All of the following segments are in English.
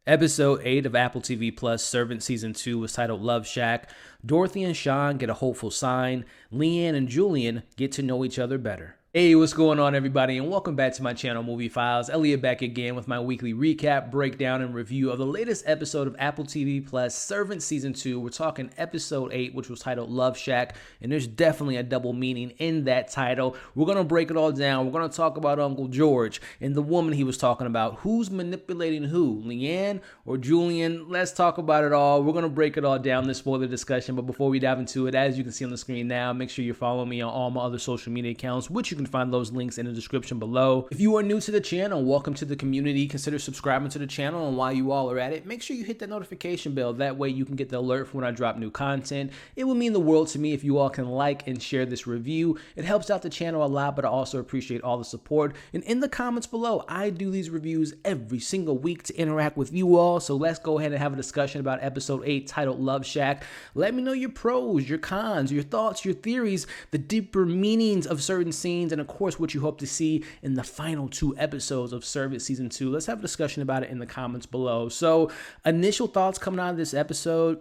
Episode 8 of Apple TV Plus Servant Season 2 was titled Loveshack. Dorothy and Sean get a hopeful sign. Leanne and Julian get to know each other better. Hey, what's going on, everybody, and welcome back to my channel, Movie Files. Elliot back again with my weekly recap, breakdown, and review of the latest episode of Apple TV Plus Servant Season 2. We're talking Episode 8, which was titled Loveshack, and there's definitely a double meaning in that title. We're going to break it all down. We're going to talk about Uncle George and the woman he was talking about. Who's manipulating who, Leanne or Julian? Let's talk about it all. We're going to break it all down, this spoiler discussion, but before we dive into it, as you can see on the screen now, make sure you're following me on all my other social media accounts, which you can find those links in the description below. If you are new to the channel, welcome to the community. Consider subscribing to the channel, and while you all are at it, make sure you hit that notification bell. That way you can get the alert for when I drop new content. It would mean the world to me if you all can like and share this review. It helps out the channel a lot, but I also appreciate all the support. And in the comments below, I do these reviews every single week to interact with you all. So let's go ahead and have a discussion about episode 8 titled Loveshack. Let me know your pros, your cons, your thoughts, your theories, the deeper meanings of certain scenes, and of course what you hope to see in the final 2 episodes of Servant Season 2. Let's have a discussion about it in the comments below. So, initial thoughts coming out of this episode.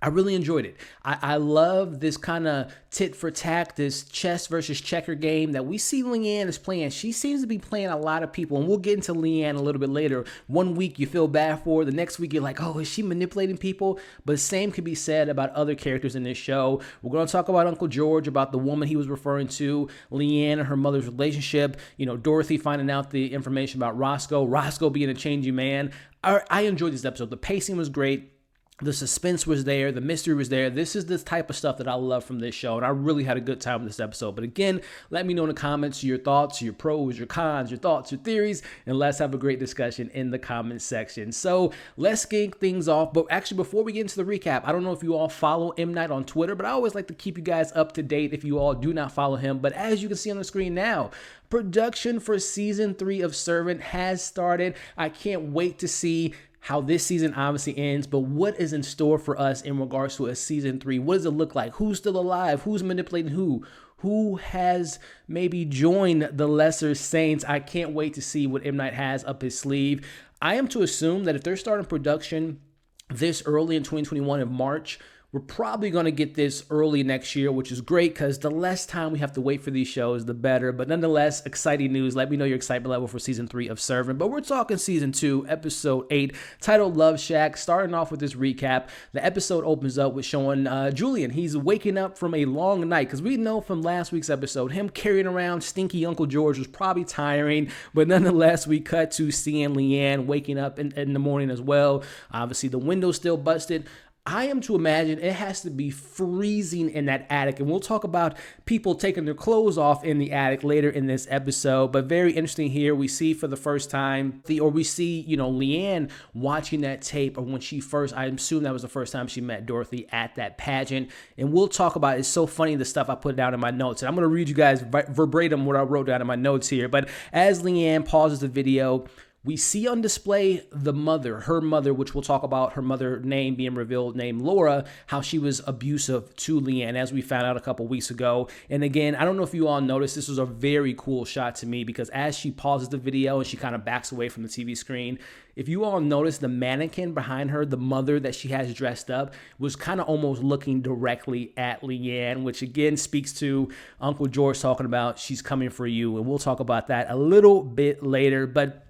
I really enjoyed it. I love this kind of tit for tat, this chess versus checker game that we see Leanne is playing. She seems to be playing a lot of people, and we'll get into Leanne a little bit later. One week you feel bad for her, the next week you're like, oh, is she manipulating people? But the same could be said about other characters in this show. We're going to talk about Uncle George, about the woman he was referring to, Leanne and her mother's relationship, Dorothy finding out the information about Roscoe being a changing man. I enjoyed this episode. The pacing was great. The suspense was there. The mystery was there. This is the type of stuff that I love from this show, and I really had a good time with this episode. But again, let me know in the comments your thoughts, your pros, your cons, your thoughts, your theories, and let's have a great discussion in the comments section. So let's kick things off. But actually, before we get into the recap, I don't know if you all follow M. Night on Twitter, but I always like to keep you guys up to date if you all do not follow him. But as you can see on the screen now, production for Season 3 of Servant has started. I can't wait to see how this season obviously ends, but what is in store for us in regards to a Season 3? What does it look like? Who's still alive? Who's manipulating who? Who has maybe joined the lesser saints? I can't wait to see what M. Night has up his sleeve. I am to assume that if they're starting production this early in 2021 in March, we're probably going to get this early next year, which is great because the less time we have to wait for these shows, the better. But nonetheless, exciting news. Let me know your excitement level for Season 3 of Servant. But we're talking Season 2, Episode 8, titled Loveshack. Starting off with this recap, the episode opens up with showing Julian. He's waking up from a long night because we know from last week's episode, him carrying around stinky Uncle George was probably tiring. But nonetheless, we cut to seeing Leanne waking up in the morning as well. Obviously, the window's still busted. I am to imagine it has to be freezing in that attic, and we'll talk about people taking their clothes off in the attic later in this episode. But very interesting here, we see for the first time, we see, Leanne watching that tape, or when she first, I assume that was the first time she met Dorothy at that pageant, and we'll talk about it. It's so funny, the stuff I put down in my notes, and I'm going to read you guys verbatim what I wrote down in my notes here. But as Leanne pauses the video, we see on display the mother, her mother, which we'll talk about, her mother name being revealed, named Laura, how she was abusive to Leanne, as we found out a couple weeks ago. And again, I don't know if you all noticed, this was a very cool shot to me because as she pauses the video and she kind of backs away from the TV screen, if you all notice, the mannequin behind her, the mother that she has dressed up, was kind of almost looking directly at Leanne, which again speaks to Uncle George talking about she's coming for you. And we'll talk about that a little bit later. But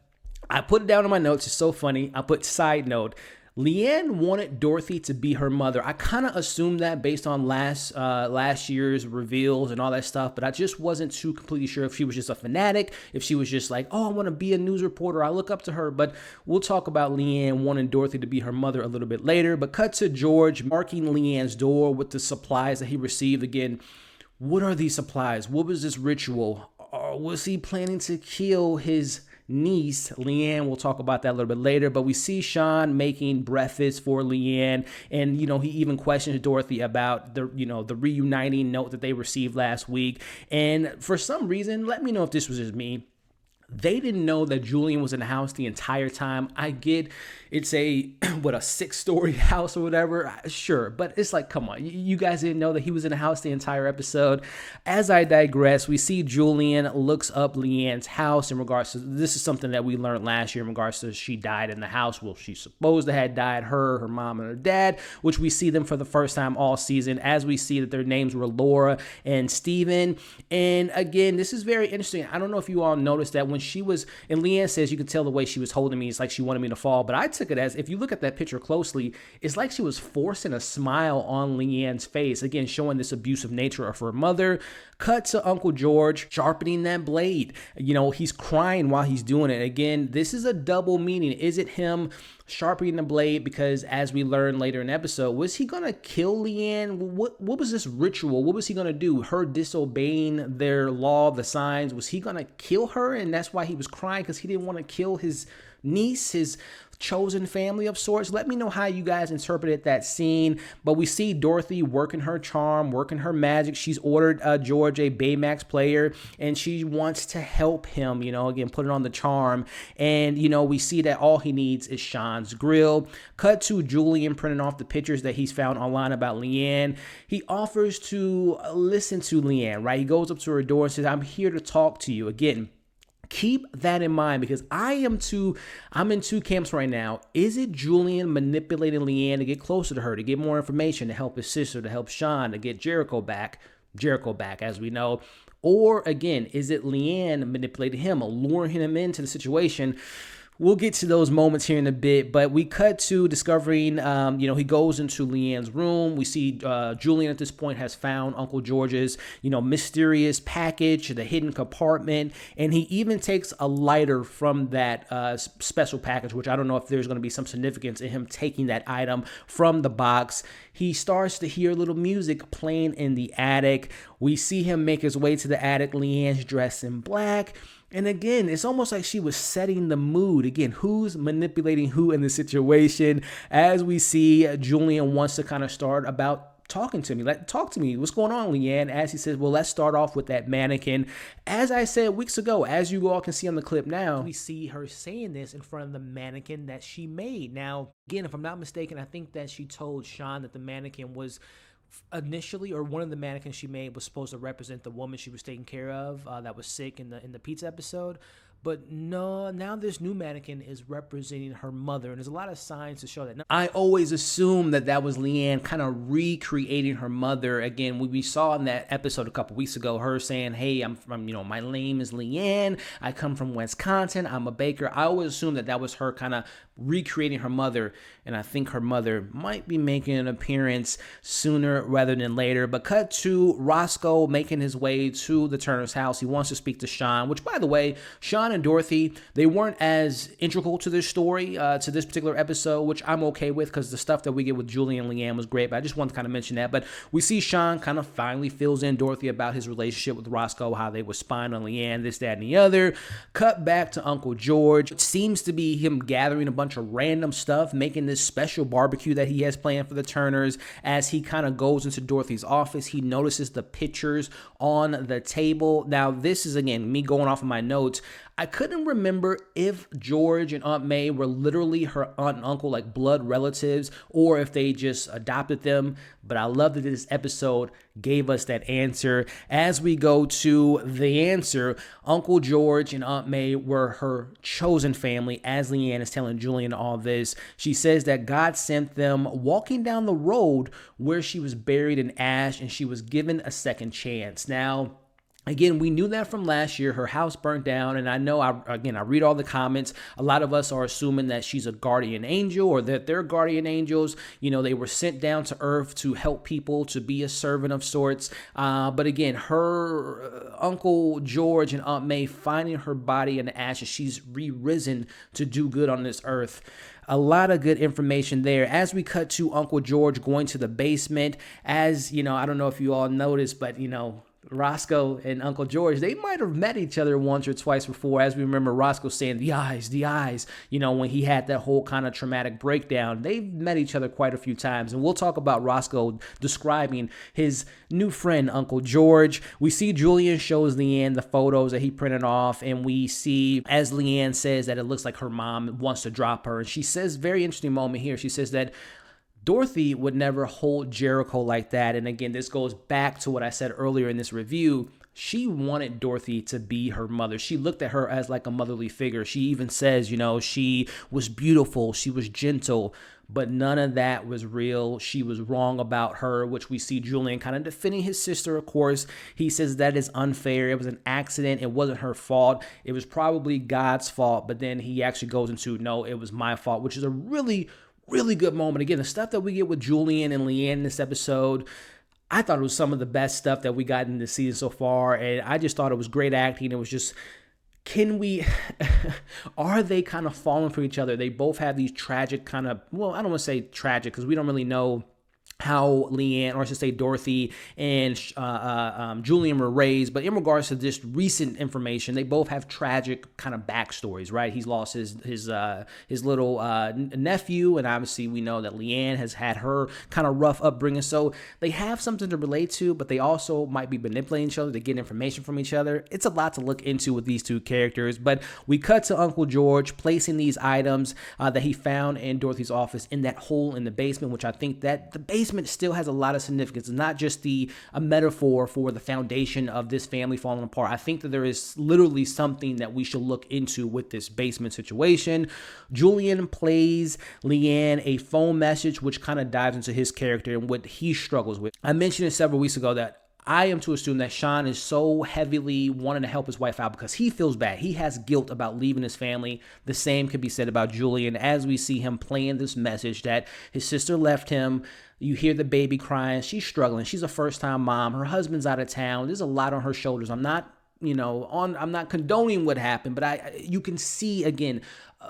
I put it down in my notes. It's so funny. I put side note. Leanne wanted Dorothy to be her mother. I kind of assumed that based on last year's reveals and all that stuff, but I just wasn't too completely sure if she was just a fanatic, if she was just like, oh, I want to be a news reporter, I look up to her. But we'll talk about Leanne wanting Dorothy to be her mother a little bit later. But cut to George marking Leanne's door with the supplies that he received. Again, what are these supplies? What was this ritual? Or was he planning to kill his niece, Leanne? We'll talk about that a little bit later, but we see Sean making breakfast for Leanne, and he even questions Dorothy about the the reuniting note that they received last week. And for some reason, let me know if this was just me, They didn't know that Julian was in the house the entire time. I get it's a, what, a 6-story house or whatever. Sure. But it's like, come on, you guys didn't know that he was in the house the entire episode. As I digress, we see Julian looks up Leanne's house in regards to, this is something that we learned last year in regards to she died in the house. Well, she's supposed to have died, her mom and her dad, which we see them for the first time all season, as we see that their names were Laura and Steven. And again, this is very interesting. I don't know if you all noticed that when she was, and Leanne says you could tell the way she was holding me, it's like she wanted me to fall, but I took it as, if you look at that picture closely, it's like she was forcing a smile on Leanne's face, again, showing this abusive nature of her mother. Cut to Uncle George sharpening that blade. You know, he's crying while he's doing it. Again, this is a double meaning. Is it him sharpening the blade because, as we learn later in the episode, was he going to kill Leanne? What was this ritual? What was he going to do? Her disobeying their law, the signs, was he going to kill her? And that's why he was crying, because he didn't want to kill his niece, his chosen family of sorts. Let me know how you guys interpreted that scene. But we see Dorothy working her charm, working her magic. She's ordered George a Baymax player, and she wants to help him, you know, again, put it on the charm. And, you know, we see that all he needs is Sean's grill. Cut to Julian printing off the pictures that he's found online about Leanne. He offers to listen to Leanne, right? He goes up to her door and says, "I'm here to talk to you." Again, keep that in mind, because I'm in two camps right now. Is it Julian manipulating Leanne to get closer to her, to get more information, to help his sister, to help Sean, to get Jericho back, as we know? Or again, is it Leanne manipulating him, luring him into the situation? We'll get to those moments here in a bit, but we cut to discovering, he goes into Leanne's room. We see Julian at this point has found Uncle George's, mysterious package, the hidden compartment, and he even takes a lighter from that special package, which I don't know if there's going to be some significance in him taking that item from the box. He starts to hear a little music playing in the attic. We see him make his way to the attic. Leanne's dressed in black. And again, it's almost like she was setting the mood. Again, who's manipulating who in the situation? As we see, Julian wants to kind of start about talking to me. Talk to me. What's going on, Leanne? As he says, well, let's start off with that mannequin. As I said weeks ago, as you all can see on the clip now, we see her saying this in front of the mannequin that she made. Now, again, if I'm not mistaken, I think that she told Sean that the mannequin was initially, or one of the mannequins she made was supposed to represent the woman she was taking care of that was sick in the pizza episode. But no, now this new mannequin is representing her mother, and there's a lot of signs to show that. Now, I always assumed that was Leanne kind of recreating her mother. Again, we saw in that episode a couple weeks ago, her saying, "Hey, I'm from, my name is Leanne. I come from Wisconsin. I'm a baker." I always assumed that was her kind of recreating her mother, and I think her mother might be making an appearance sooner rather than later. But cut to Roscoe making his way to the Turner's house. He wants to speak to Sean, which, by the way, Sean and Dorothy, they weren't as integral to this story, to this particular episode, which I'm okay with, because the stuff that we get with Julian and Leanne was great. But I just wanted to kind of mention that. But we see Sean kind of finally fills in Dorothy about his relationship with Roscoe, how they were spying on Leanne, this, that, and the other. Cut back to Uncle George. It seems to be him gathering a bunch of random stuff, making this special barbecue that he has planned for the Turners. As he kind of goes into Dorothy's office, he notices the pictures on the table. Now, this is, again, me going off of my notes. I couldn't remember if George and Aunt May were literally her aunt and uncle, like blood relatives, or if they just adopted them. But I love that this episode gave us that answer. As we go to the answer, Uncle George and Aunt May were her chosen family. As Leanne is telling Julian all this, she says that God sent them walking down the road where she was buried in ash, and she was given a second chance. Now, again, we knew that from last year. Her house burnt down, and I know, I read all the comments. A lot of us are assuming that she's a guardian angel, or that they're guardian angels. They were sent down to earth to help people, to be a servant of sorts. But again, her Uncle George and Aunt May finding her body in the ashes, she's re-risen to do good on this earth. A lot of good information there. As we cut to Uncle George going to the basement, as, I don't know if you all noticed, but, Roscoe and Uncle George, they might have met each other once or twice before. As we remember Roscoe saying, the eyes, when he had that whole kind of traumatic breakdown. They've met each other quite a few times. And we'll talk about Roscoe describing his new friend, Uncle George. We see Julian shows Leanne the photos that he printed off, and we see, as Leanne says, that it looks like her mom wants to drop her. And she says, very interesting moment here, she says that Dorothy would never hold Jericho like that. And again, this goes back to what I said earlier in this review. She wanted Dorothy to be her mother. She looked at her as like a motherly figure. She even says, she was beautiful, she was gentle, but none of that was real. She was wrong about her, which we see Julian kind of defending his sister, of course. He says that is unfair. It was an accident. It wasn't her fault. It was probably God's fault. But then he actually goes into, no, it was my fault, which is a really good moment. Again, the stuff that we get with Julian and Leanne in this episode, I thought it was some of the best stuff that we got in this season so far. And I just thought it was great acting. It was just, are they kind of falling for each other? They both have these tragic kind of, well, I don't want to say tragic because we don't really know how Leanne, or I should say Dorothy and Julian were raised. But in regards to this recent information, they both have tragic kind of backstories, right? He's lost his little nephew, and obviously we know that Leanne has had her kind of rough upbringing. So they have something to relate to, but they also might be manipulating each other to get information from each other. It's a lot to look into with these two characters. But we cut to Uncle George placing these items that he found in Dorothy's office in that hole in the basement, which I think that the basement still has a lot of significance. It's not just a metaphor for the foundation of this family falling apart. I think that there is literally something that we should look into with this basement situation. Julian plays Leanne a phone message, which kind of dives into his character and what he struggles with. I mentioned it several weeks ago that I am to assume that Sean is so heavily wanting to help his wife out because he feels bad. He has guilt about leaving his family. The same could be said about Julian as we see him playing this message that his sister left him. You hear the baby crying. She's struggling. She's a first-time mom. Her husband's out of town. There's a lot on her shoulders. I'm not condoning what happened, but you can see again,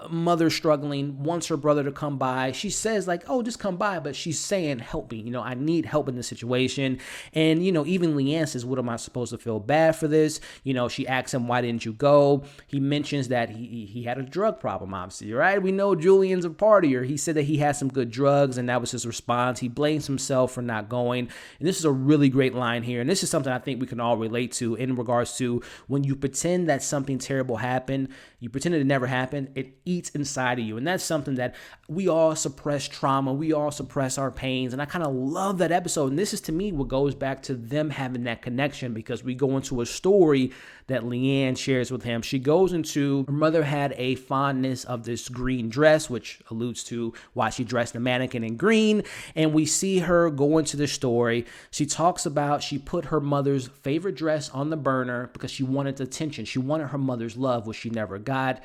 mother struggling, wants her brother to come by. She says like, oh, just come by. But she's saying, help me. I need help in this situation. And, even Leanne says, what am I supposed to feel bad for this? She asks him, why didn't you go? He mentions that he had a drug problem, obviously, right? We know Julian's a partier. He said that he had some good drugs, and that was his response. He blames himself for not going. And this is a really great line here. And this is something I think we can all relate to in regards to when you pretend that something terrible happened, you pretend it never happened, it eats inside of you. And that's something that we all suppress trauma. We all suppress our pains. And I kind of love that episode. And this is, to me, what goes back to them having that connection, because we go into a story that Leanne shares with him. She goes into, her mother had a fondness of this green dress, which alludes to why she dressed the mannequin in green. And we see her go into the story. She talks about she put her mother's favorite dress on the burner because she wanted attention. She wanted her mother's love, which she never got.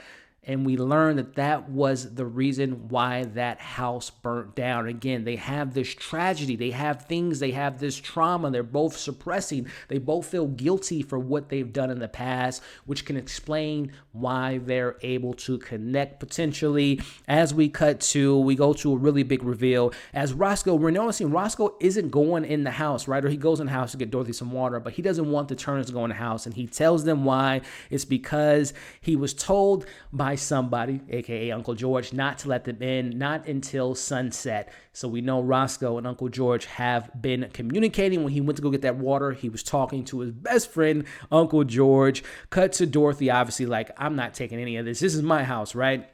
And we learn that that was the reason why that house burnt down. Again, they have this tragedy. They have things. They have this trauma. They're both suppressing. They both feel guilty for what they've done in the past, which can explain why they're able to connect potentially. As we go to a really big reveal. As Roscoe, we're noticing Roscoe isn't going in the house, right? Or he goes in the house to get Dorothy some water, but he doesn't want the Turners to go in the house. And he tells them why. It's because he was told by somebody, aka Uncle George, not to let them in, not until sunset. So we know Roscoe and Uncle George have been communicating. When he went to go get that water, he was talking to his best friend, Uncle George. Cut to Dorothy, obviously like, I'm not taking any of this. This is my house, right?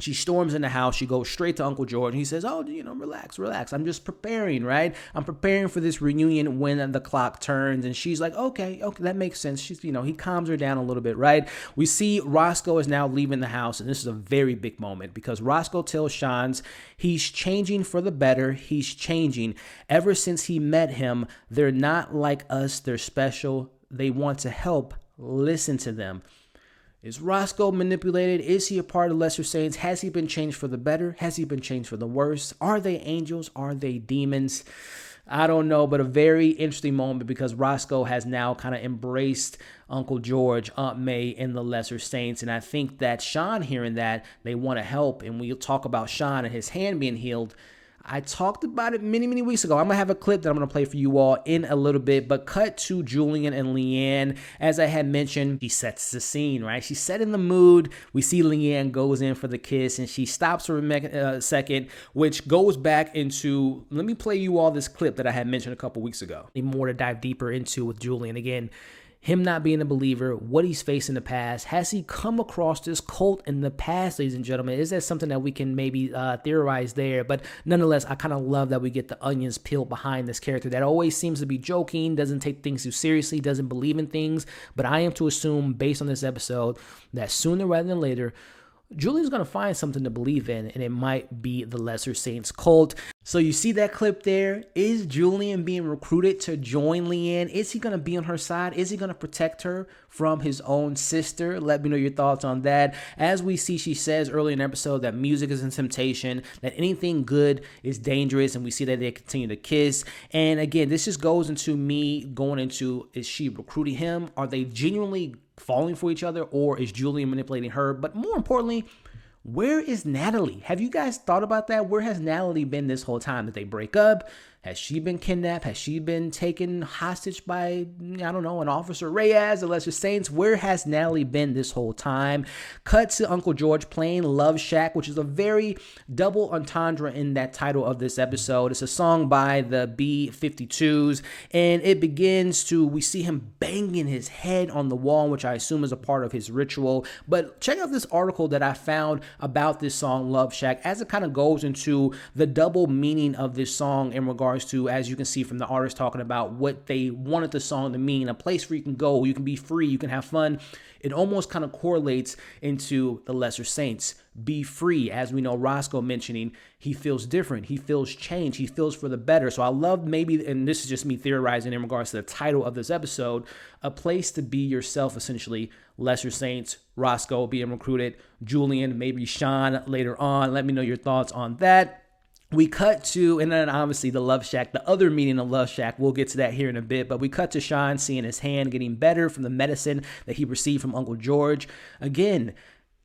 She storms in the house. She goes straight to Uncle George. And he says, oh, relax. I'm just preparing, right? I'm preparing for this reunion when the clock turns. And she's like, okay, that makes sense. She's, he calms her down a little bit, right? We see Roscoe is now leaving the house. And this is a very big moment because Roscoe tells Sean's he's changing for the better. He's changing. Ever since he met him, they're not like us. They're special. They want to help. Listen to them. Is Roscoe manipulated? Is he a part of Lesser Saints? Has he been changed for the better? Has he been changed for the worse? Are they angels? Are they demons? I don't know, but a very interesting moment because Roscoe has now kind of embraced Uncle George, Aunt May, and the Lesser Saints. And I think that Sean hearing that, they want to help. And we'll talk about Sean and his hand being healed. I talked about it many, many weeks ago. I'm going to have a clip that I'm going to play for you all in a little bit, but cut to Julian and Leanne. As I had mentioned, she sets the scene, right? She's setting the mood. We see Leanne goes in for the kiss, and she stops for a second, which goes back into, let me play you all this clip that I had mentioned a couple weeks ago. Need more to dive deeper into with Julian. Again, him not being a believer, what he's faced in the past. Has he come across this cult in the past, ladies and gentlemen? Is that something that we can maybe theorize there? But nonetheless, I kind of love that we get the onions peeled behind this character that always seems to be joking, doesn't take things too seriously, doesn't believe in things. But I am to assume, based on this episode, that sooner rather than later, Julian's going to find something to believe in, and it might be the Lesser Saints cult. So you see that clip there? Is Julian being recruited to join Leanne? Is he going to be on her side? Is he going to protect her from his own sister? Let me know your thoughts on that. As we see, she says early in the episode that music is a temptation, that anything good is dangerous, and we see that they continue to kiss. And again, this just goes into me going into, is she recruiting him? Are they genuinely falling for each other, or is Julian manipulating her? But more importantly, where is Natalie? Have you guys thought about that? Where has Natalie been this whole time? Did they break up? Has she been kidnapped? Has she been taken hostage by, I don't know, an Officer Reyes, the Lesser Saints? Where has Natalie been this whole time? Cut to Uncle George playing Loveshack, which is a very double entendre in that title of this episode. It's a song by the B-52s, and it begins to, we see him banging his head on the wall, which I assume is a part of his ritual. But check out this article that I found about this song, Loveshack, as it kind of goes into the double meaning of this song in regards to, as you can see from the artist talking about what they wanted the song to mean, a place where you can go, you can be free, you can have fun. It almost kind of correlates into the Lesser Saints. Be free. As we know, Roscoe mentioning, he feels different. He feels change. He feels for the better. So I love maybe, and this is just me theorizing in regards to the title of this episode, a place to be yourself, essentially. Lesser Saints, Roscoe being recruited, Julian, maybe Sean later on. Let me know your thoughts on that. We cut to, and then obviously the Loveshack, the other meaning of Loveshack, we'll get to that here in a bit, but we cut to Sean seeing his hand getting better from the medicine that he received from Uncle George. Again,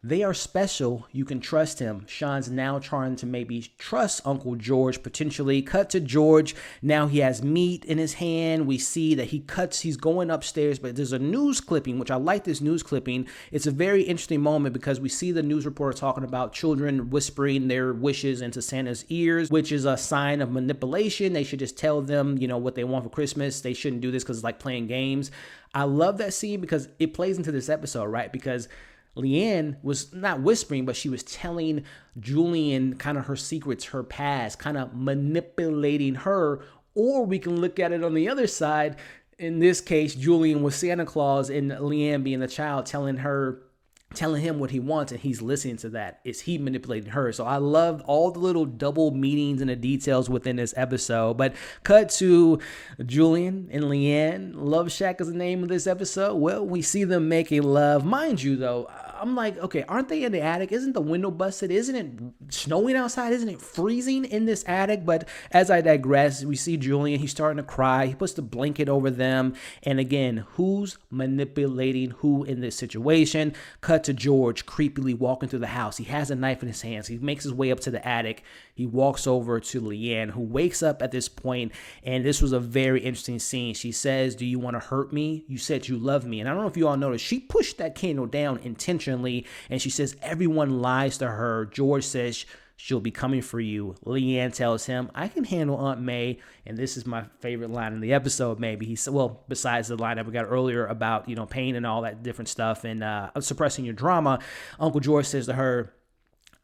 they are special. You can trust him. Sean's now trying to maybe trust Uncle George, potentially. Cut to George. Now he has meat in his hand. We see that he's going upstairs, but there's a news clipping, which I like this news clipping. It's a very interesting moment because we see the news reporter talking about children whispering their wishes into Santa's ears, which is a sign of manipulation. They should just tell them, what they want for Christmas. They shouldn't do this because it's like playing games. I love that scene because it plays into this episode, right? Because Leanne was not whispering, but she was telling Julian kind of her secrets, her past, kind of manipulating her. Or we can look at it on the other side. In this case, Julian was Santa Claus and Leanne being the child, telling him what he wants, and he's listening to that. Is he manipulating her? So I loved all the little double meanings and the details within this episode. But cut to Julian and Leanne. Loveshack is the name of this episode. Well, we see them making love. Mind you, though, I'm like, okay, aren't they in the attic? Isn't the window busted? Isn't it snowing outside? Isn't it freezing in this attic? But as I digress, we see Julian. He's starting to cry. He puts the blanket over them. And again, who's manipulating who in this situation? Cut to George creepily walking through the house. He has a knife in his hands. He makes his way up to the attic. He walks over to Leanne, who wakes up at this point, and this was a very interesting scene. She says, "Do you want to hurt me? You said you love me." And I don't know if you all noticed, she pushed that candle down intentionally, and she says everyone lies to her. George says she'll be coming for you. Leanne tells him, "I can handle Aunt May." And this is my favorite line in the episode, maybe. He said, well, besides the line that we got earlier about, pain and all that different stuff and suppressing your drama, Uncle George says to her,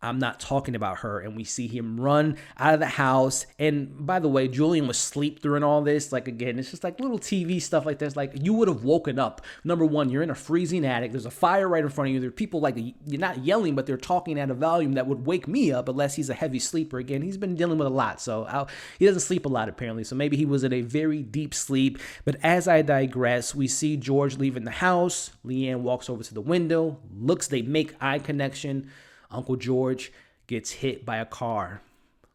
"I'm not talking about her." And we see him run out of the house. And by the way, Julian was asleep during all this. Like, again, it's just like little TV stuff like this. Like, you would have woken up. Number one, you're in a freezing attic. There's a fire right in front of you. There are people, like, you're not yelling, but they're talking at a volume that would wake me up unless he's a heavy sleeper. Again, he's been dealing with a lot. So he doesn't sleep a lot, apparently. So maybe he was in a very deep sleep. But as I digress, we see George leaving the house. Leanne walks over to the window. They make eye connection. Uncle George gets hit by a car.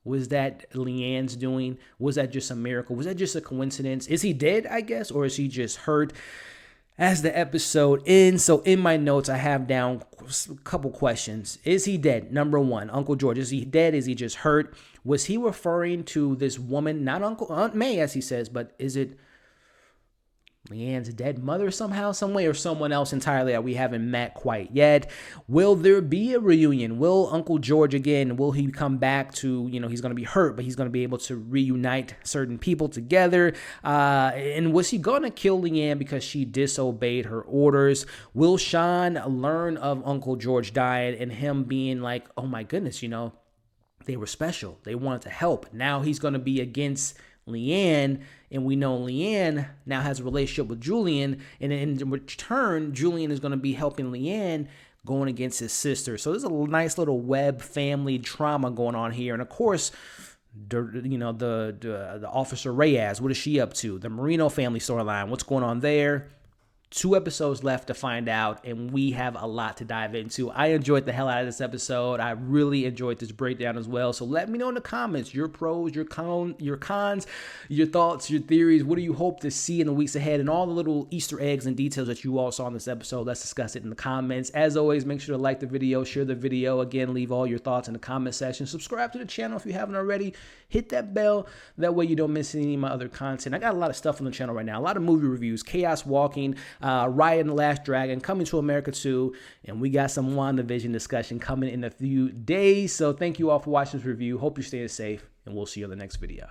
Was that Leanne's doing? Was that just a miracle? Was that just a coincidence? Is he dead, I guess, or is he just hurt? As the episode ends, so in my notes, I have down a couple questions. Is he dead? Number one, Uncle George, is he dead? Is he just hurt? Was he referring to this woman, not Aunt May, as he says, but is it Leanne's dead mother somehow, some way, or someone else entirely that we haven't met quite yet? Will there be a reunion? Will Uncle George again, will he come back to, he's going to be hurt, but he's going to be able to reunite certain people together? And was he going to kill Leanne because she disobeyed her orders? Will Sean learn of Uncle George dying and him being like, oh my goodness, they were special. They wanted to help. Now he's going to be against Leanne, and we know Leanne now has a relationship with Julian, and in return, Julian is going to be helping Leanne going against his sister. So there's a nice little web family drama going on here, and of course, the Officer Reyes, what is she up to? The Marino family storyline, what's going on there? 2 episodes left to find out, and we have a lot to dive into. I enjoyed the hell out of this episode. I really enjoyed this breakdown as well. So let me know in the comments your pros, your cons, your thoughts, your theories. What do you hope to see in the weeks ahead, and all the little Easter eggs and details that you all saw in this episode? Let's discuss it in the comments. As always, make sure to like the video, share the video. Again, leave all your thoughts in the comment section. Subscribe to the channel if you haven't already. Hit that bell. That way you don't miss any of my other content. I got a lot of stuff on the channel right now. A lot of movie reviews, Chaos Walking, Raya and the Last Dragon, Coming to America 2, and we got some WandaVision discussion coming in a few days. So thank you all for watching this review. Hope you're staying safe, and we'll see you in the next video.